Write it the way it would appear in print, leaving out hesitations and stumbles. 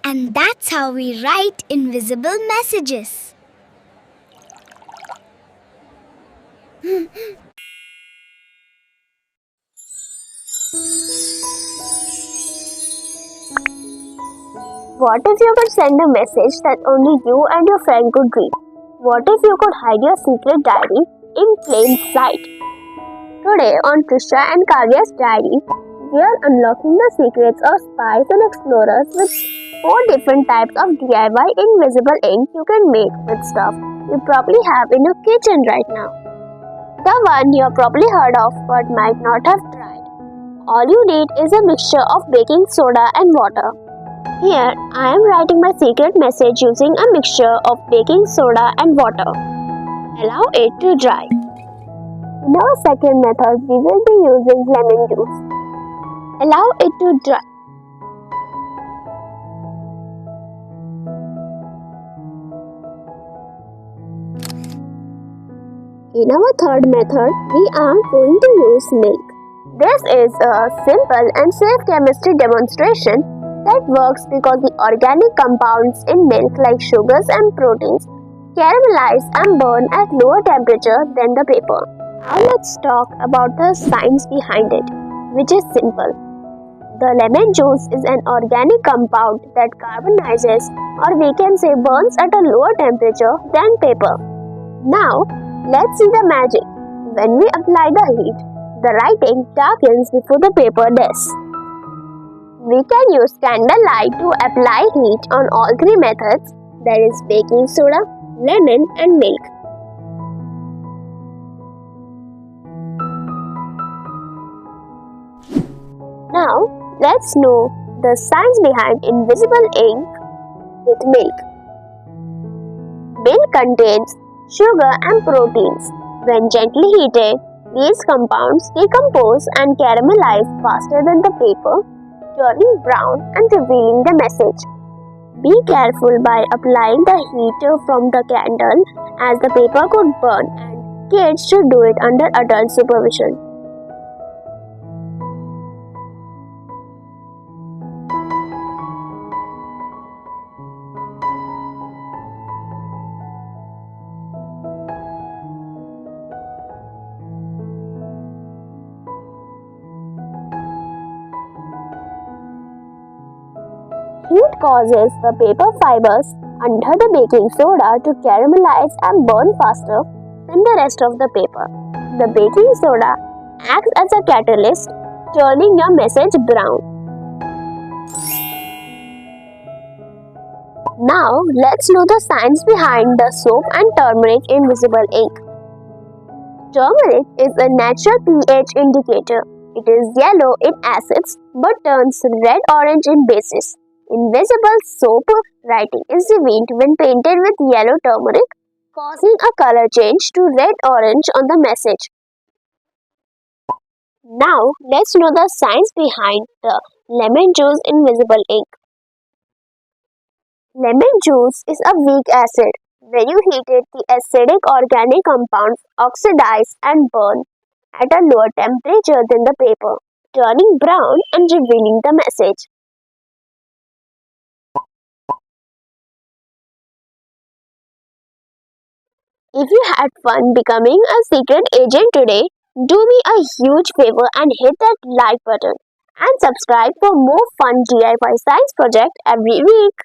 And that's how we write invisible messages. What if you could send a message that only you and your friend could read? What if you could hide your secret diary in plain sight? Today on Trisha and Kavyas' diary, we are unlocking the secrets of spies and explorers with 4 different types of DIY invisible ink you can make with stuff you probably have in your kitchen right now. The one you have probably heard of but might not have tried. All you need is a mixture of baking soda and water. Here, I am writing my secret message using a mixture of baking soda and water. Allow it to dry. In our second method, we will be using lemon juice. Allow it to dry. In our third method, we are going to use milk. This is a simple and safe chemistry demonstration that works because the organic compounds in milk like sugars and proteins caramelize and burn at lower temperature than the paper. Now let's talk about the science behind it, which is simple. The lemon juice is an organic compound that carbonizes, or we can say burns at a lower temperature than paper. Now let's see the magic. When we apply the heat, the writing darkens before the paper does. We can use candlelight to apply heat on all 3 methods, that is baking soda, lemon and milk. Now let's know the science behind invisible ink with milk. Milk contains sugar and proteins. When gently heated, these compounds decompose and caramelize faster than the paper, turning brown and revealing the message. Be careful by applying the heat from the candle as the paper could burn and kids should do it under adult supervision. Heat causes the paper fibers under the baking soda to caramelize and burn faster than the rest of the paper. The baking soda acts as a catalyst, turning your message brown. Now, let's know the science behind the soap and turmeric invisible ink. Turmeric is a natural pH indicator. It is yellow in acids but turns red-orange in bases. Invisible soap writing is revealed when painted with yellow turmeric, causing a color change to red-orange on the message. Now, let's know the science behind the lemon juice invisible ink. Lemon juice is a weak acid. When you heat it, the acidic organic compounds oxidize and burn at a lower temperature than the paper, turning brown and revealing the message. If you had fun becoming a secret agent today, do me a huge favor and hit that like button and subscribe for more fun DIY science project every week.